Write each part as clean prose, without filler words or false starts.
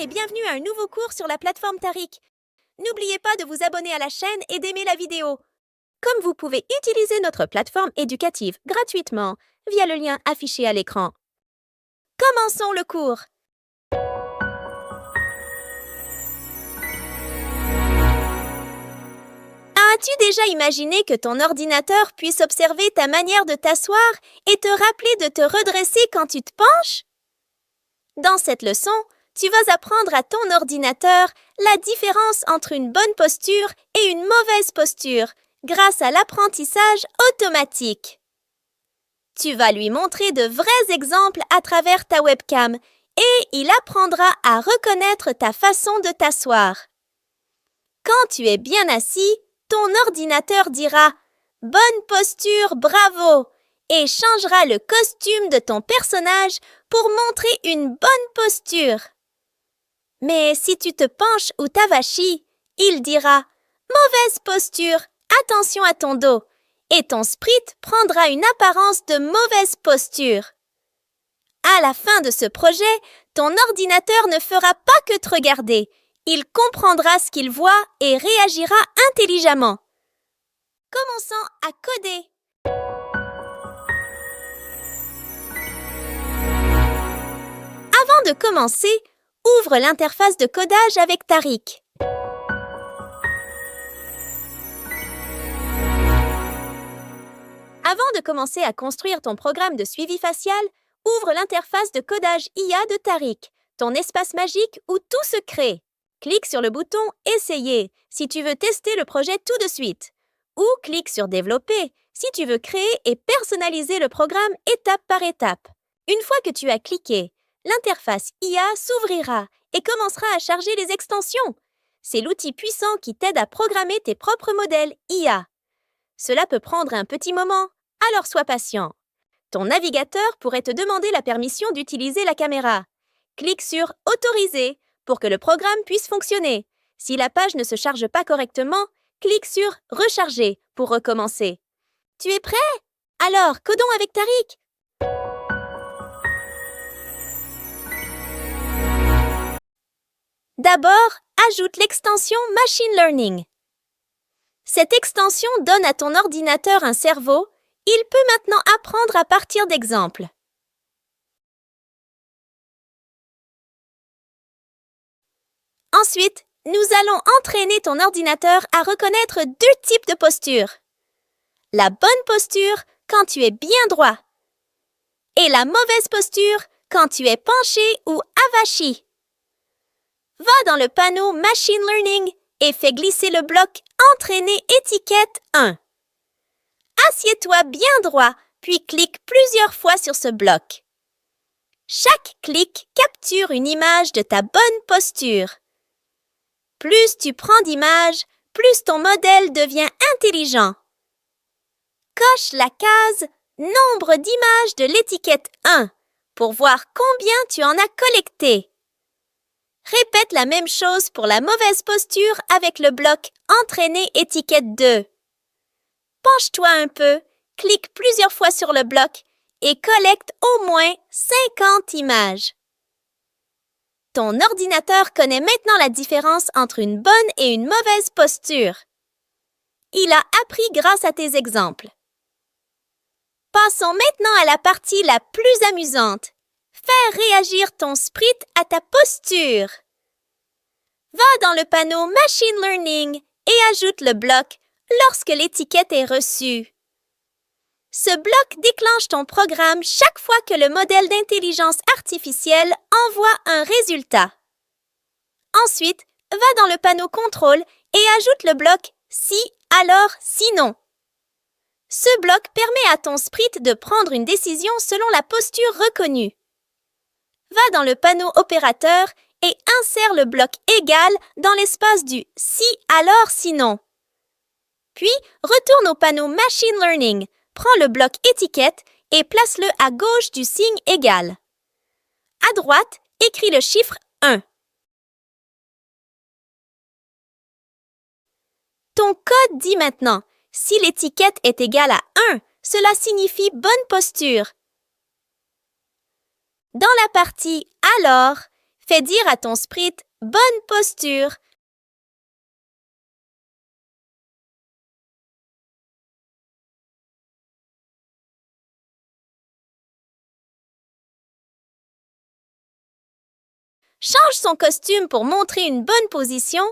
et bienvenue à un nouveau cours sur la plateforme Tariq. N'oubliez pas de vous abonner à la chaîne et d'aimer la vidéo. Comme vous pouvez utiliser notre plateforme éducative gratuitement via le lien affiché à l'écran. Commençons le cours. As-tu déjà imaginé que ton ordinateur puisse observer ta manière de t'asseoir et te rappeler de te redresser quand tu te penches? Dans cette leçon, tu vas apprendre à ton ordinateur la différence entre une bonne posture et une mauvaise posture grâce à l'apprentissage automatique. Tu vas lui montrer de vrais exemples à travers ta webcam et il apprendra à reconnaître ta façon de t'asseoir. Quand tu es bien assis, ton ordinateur dira « Bonne posture, bravo !» et changera le costume de ton personnage pour montrer une bonne posture. Mais si tu te penches ou t'avachis, il dira « Mauvaise posture, attention à ton dos » et ton sprite prendra une apparence de mauvaise posture. À la fin de ce projet, ton ordinateur ne fera pas que te regarder. Il comprendra ce qu'il voit et réagira intelligemment. Commençons à coder. Avant de commencer, ouvre l'interface de codage avec Tariq. Avant de commencer à construire ton programme de suivi facial, ouvre l'interface de codage IA de Tariq, ton espace magique où tout se crée. Clique sur le bouton « Essayer » si tu veux tester le projet tout de suite. Ou clique sur « Développer » si tu veux créer et personnaliser le programme étape par étape. Une fois que tu as cliqué, l'interface IA s'ouvrira et commencera à charger les extensions. C'est l'outil puissant qui t'aide à programmer tes propres modèles IA. Cela peut prendre un petit moment, alors sois patient. Ton navigateur pourrait te demander la permission d'utiliser la caméra. Clique sur « Autoriser » pour que le programme puisse fonctionner. Si la page ne se charge pas correctement, clique sur « Recharger » pour recommencer. Tu es prêt? Alors, codons avec Tariq. D'abord, ajoute l'extension Machine Learning. Cette extension donne à ton ordinateur un cerveau. Il peut maintenant apprendre à partir d'exemples. Ensuite, nous allons entraîner ton ordinateur à reconnaître deux types de postures. La bonne posture quand tu es bien droit et la mauvaise posture quand tu es penché ou avachi. Va dans le panneau Machine Learning et fais glisser le bloc Entraîner étiquette 1. Assieds-toi bien droit, puis clique plusieurs fois sur ce bloc. Chaque clic capture une image de ta bonne posture. Plus tu prends d'images, plus ton modèle devient intelligent. Coche la case « Nombre d'images de l'étiquette 1 » pour voir combien tu en as collecté. Répète la même chose pour la mauvaise posture avec le bloc « Entraîner étiquette 2 ». Penche-toi un peu, clique plusieurs fois sur le bloc et collecte au moins 50 images. Ton ordinateur connaît maintenant la différence entre une bonne et une mauvaise posture. Il a appris grâce à tes exemples. Passons maintenant à la partie la plus amusante. Faire réagir ton sprite à ta posture. Va dans le panneau Machine Learning et ajoute le bloc lorsque l'étiquette est reçue. Ce bloc déclenche ton programme chaque fois que le modèle d'intelligence artificielle envoie un résultat. Ensuite, va dans le panneau Contrôle et ajoute le bloc Si, alors, sinon. Ce bloc permet à ton sprite de prendre une décision selon la posture reconnue. Va dans le panneau Opérateur et insère le bloc Égal dans l'espace du Si, alors, sinon. Puis, retourne au panneau Machine Learning, prends le bloc Étiquette et place-le à gauche du signe égal. À droite, écris le chiffre 1. Ton code dit maintenant, si l'étiquette est égale à 1, cela signifie bonne posture. Dans la partie « Alors », Fais dire à ton sprite « Bonne posture ». Change son costume pour montrer une bonne position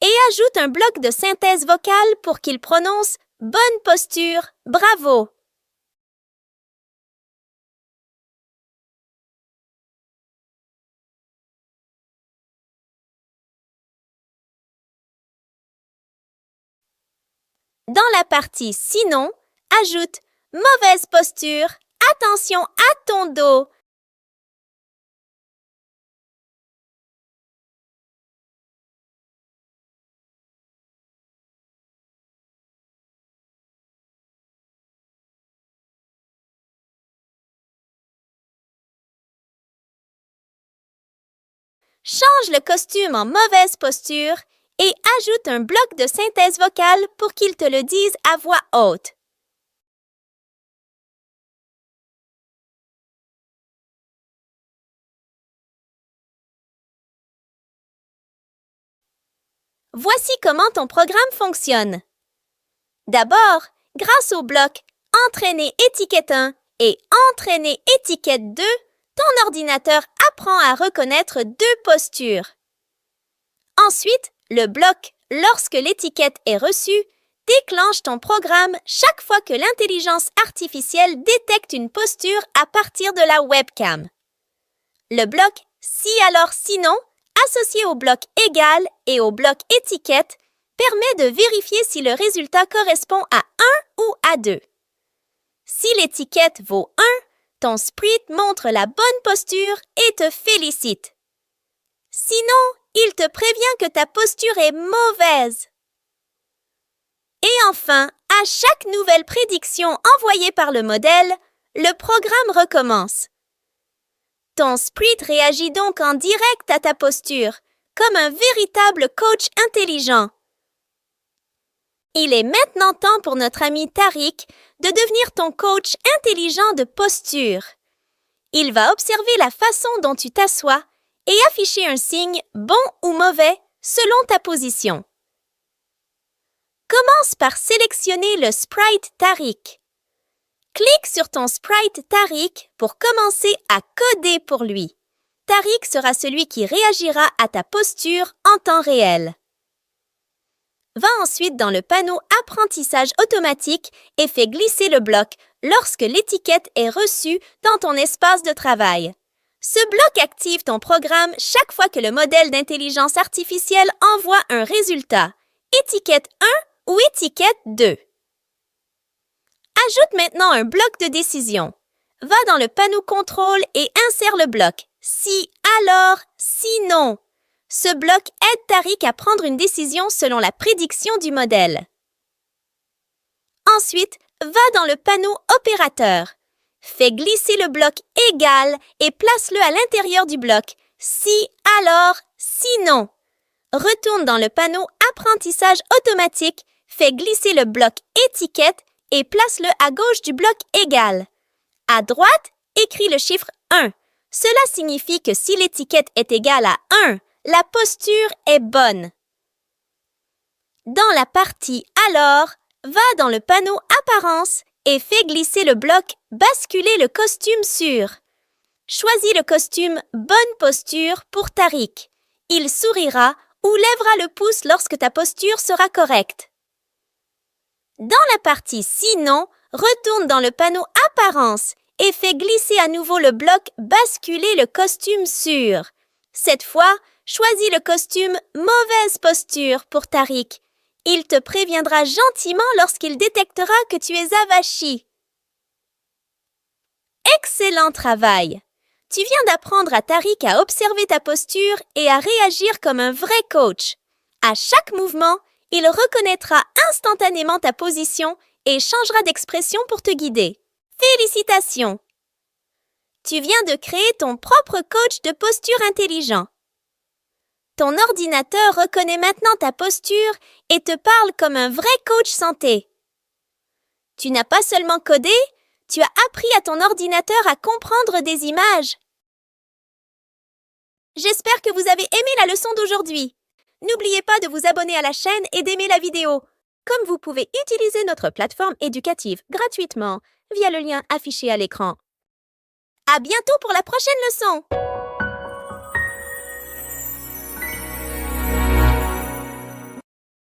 et ajoute un bloc de synthèse vocale pour qu'il prononce « Bonne posture, bravo ». Dans la partie « Sinon », ajoute « Mauvaise posture, attention à ton dos ». Change le costume en mauvaise posture et ajoute un bloc de synthèse vocale pour qu'il te le dise à voix haute. Voici comment ton programme fonctionne. D'abord, grâce au bloc Entraîner étiquette 1 et Entraîner étiquette 2, ton ordinateur apprend à reconnaître deux postures. Ensuite, le bloc Lorsque l'étiquette est reçue déclenche ton programme chaque fois que l'intelligence artificielle détecte une posture à partir de la webcam. Le bloc Si alors sinon, associé au bloc Égal et au bloc Étiquette, permet de vérifier si le résultat correspond à 1 ou à 2. Si l'étiquette vaut 1, ton sprite montre la bonne posture et te félicite. Sinon, il te prévient que ta posture est mauvaise. Et enfin, à chaque nouvelle prédiction envoyée par le modèle, le programme recommence. Ton sprite réagit donc en direct à ta posture, comme un véritable coach intelligent. Il est maintenant temps pour notre ami Tariq de devenir ton coach intelligent de posture. Il va observer la façon dont tu t'assois et afficher un signe bon ou mauvais selon ta position. Commence par sélectionner le sprite Tariq. Clique sur ton sprite Tariq pour commencer à coder pour lui. Tariq sera celui qui réagira à ta posture en temps réel. Va ensuite dans le panneau Apprentissage automatique et fais glisser le bloc lorsque l'étiquette est reçue dans ton espace de travail. Ce bloc active ton programme chaque fois que le modèle d'intelligence artificielle envoie un résultat, étiquette 1 ou étiquette 2. Ajoute maintenant un bloc de décision. Va dans le panneau Contrôle et insère le bloc Si, alors, sinon. Ce bloc aide Tariq à prendre une décision selon la prédiction du modèle. Ensuite, va dans le panneau Opérateur. Fais glisser le bloc Égal et place-le à l'intérieur du bloc Si, alors, sinon. Retourne dans le panneau Apprentissage automatique, fais glisser le bloc Étiquette et place-le à gauche du bloc Égal. À droite, écris le chiffre 1. Cela signifie que si l'étiquette est égale à 1, la posture est bonne. Dans la partie Alors, va dans le panneau Apparence et fais glisser le bloc Basculer le costume sur. Choisis le costume Bonne posture pour Tariq. Il sourira ou lèvera le pouce lorsque ta posture sera correcte. Dans la partie Sinon, retourne dans le panneau Apparence et fais glisser à nouveau le bloc Basculer le costume sur. Cette fois, choisis le costume Mauvaise posture pour Tariq. Il te préviendra gentiment lorsqu'il détectera que tu es avachi. Excellent travail! Tu viens d'apprendre à Tariq à observer ta posture et à réagir comme un vrai coach. À chaque mouvement, il reconnaîtra instantanément ta position et changera d'expression pour te guider. Félicitations! Tu viens de créer ton propre coach de posture intelligent. Ton ordinateur reconnaît maintenant ta posture et te parle comme un vrai coach santé. Tu n'as pas seulement codé, tu as appris à ton ordinateur à comprendre des images. J'espère que vous avez aimé la leçon d'aujourd'hui. N'oubliez pas de vous abonner à la chaîne et d'aimer la vidéo. Comme vous pouvez utiliser notre plateforme éducative gratuitement via le lien affiché à l'écran. À bientôt pour la prochaine leçon!